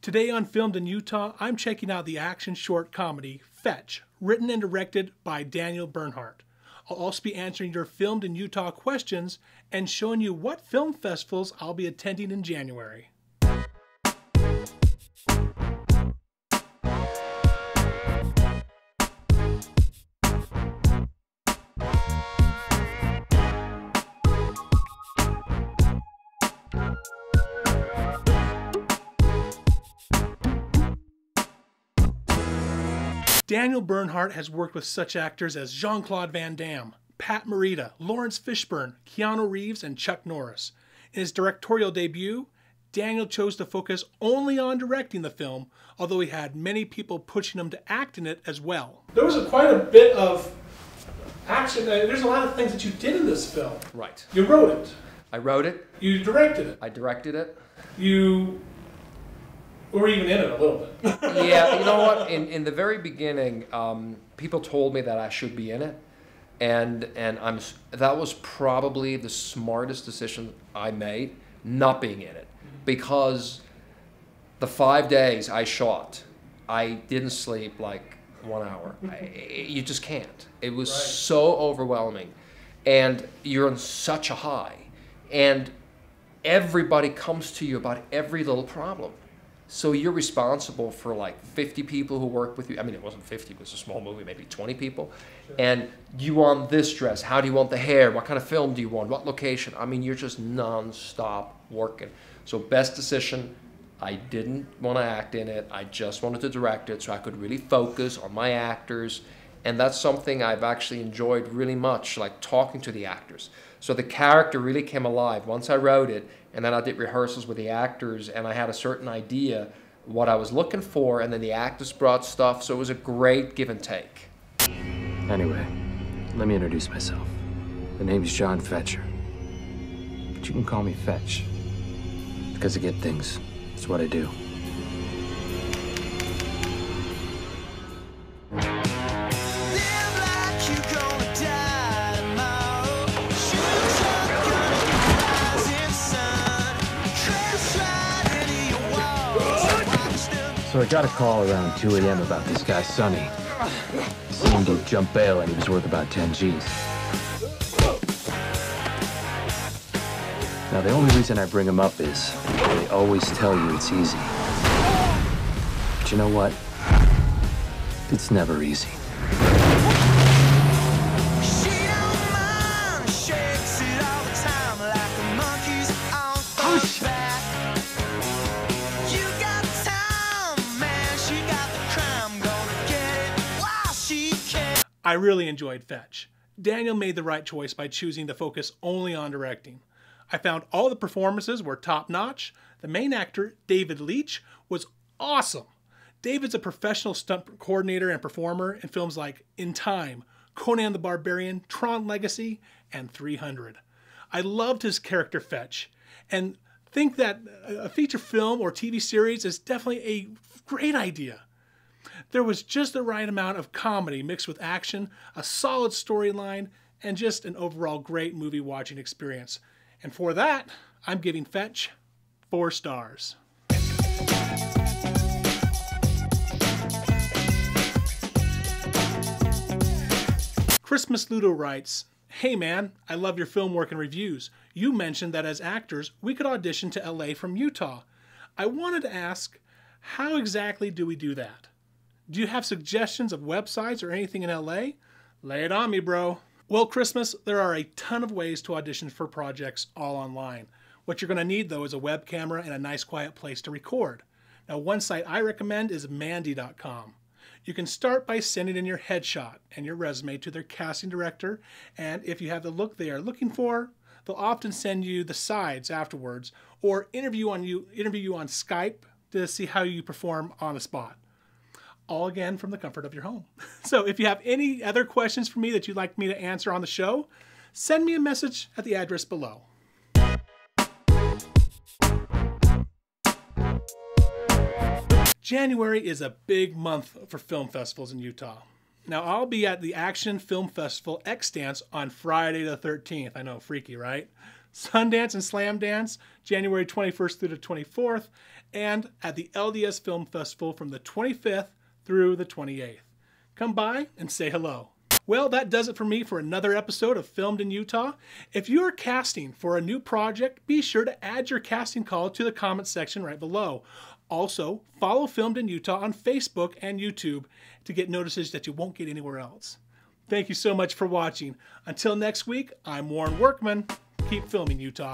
Today on Filmed in Utah, I'm checking out the action short comedy Fetch, written and directed by Daniel Bernhardt. I'll also be answering your Filmed in Utah questions and showing you what film festivals I'll be attending in January. Daniel Bernhardt has worked with such actors as Jean-Claude Van Damme, Morita Laurence Fishburne, Keanu Reeves, and Chuck Norris. In his directorial debut, Daniel chose to focus only on directing the film, although he had many people pushing him to act in it as well. There was quite a bit of action. There's a lot of things that you did in this film. Right. You wrote it. I wrote it. You directed it. I directed it. You were even in it a little bit. Yeah, you know what? In the very beginning, people told me that I should be in it, and that was probably the smartest decision I made, not being in it, because the 5 days I shot, I didn't sleep like 1 hour. You just can't. It was so overwhelming, and you're on such a high, and everybody comes to you about every little problem. So you're responsible for like 50 people who work with you. I mean, it wasn't 50, it was a small movie, maybe 20 people. Sure. And you want this dress, how do you want the hair, what kind of film do you want, what location? I mean, you're just non-stop working. So best decision, I didn't want to act in it. I just wanted to direct it so I could really focus on my actors. And that's something I've actually enjoyed really much, like talking to the actors. So the character really came alive once I wrote it, and then I did rehearsals with the actors, and I had a certain idea what I was looking for, and then the actors brought stuff, so it was a great give and take. Anyway, let me introduce myself. The name's John Fetcher, but you can call me Fetch, because I get things. It's what I do. So I got a call around 2 a.m. about this guy, Sonny. Seemed he'd jump bail and he was worth about 10 G's. Now, the only reason I bring him up is they always tell you it's easy. But you know what? It's never easy. I really enjoyed Fetch. Daniel made the right choice by choosing to focus only on directing. I found all the performances were top-notch. The main actor, David Leitch, was awesome. David's a professional stunt coordinator and performer in films like In Time, Conan the Barbarian, Tron Legacy, and 300. I loved his character Fetch, and think that a feature film or TV series is definitely a great idea. There was just the right amount of comedy mixed with action, a solid storyline, and just an overall great movie watching experience. And for that, I'm giving Fetch 4 stars. Christmas Ludo writes, "Hey man, I love your film work and reviews. You mentioned that as actors, we could audition to LA from Utah. I wanted to ask, how exactly do we do that? Do you have suggestions of websites or anything in LA? Lay it on me, bro." Well, Christmas, there are a ton of ways to audition for projects all online. What you're going to need, though, is a web camera and a nice quiet place to record. Now, one site I recommend is Mandy.com. You can start by sending in your headshot and your resume to their casting director, and if you have the look they are looking for, they'll often send you the sides afterwards or interview you on Skype to see how you perform on the spot. All again from the comfort of your home. So if you have any other questions for me that you'd like me to answer on the show, send me a message at the address below. January is a big month for film festivals in Utah. Now, I'll be at the Action Film Festival X-Dance on Friday the 13th. I know, freaky, right? Sundance and Slam Dance, January 21st through the 24th, and at the LDS Film Festival from the 25th through the 28th. Come by and say hello. Well, that does it for me for another episode of Filmed in Utah. If you are casting for a new project, be sure to add your casting call to the comments section right below. Also, follow Filmed in Utah on Facebook and YouTube to get notices that you won't get anywhere else. Thank you so much for watching. Until next week, I'm Warren Workman. Keep filming, Utah.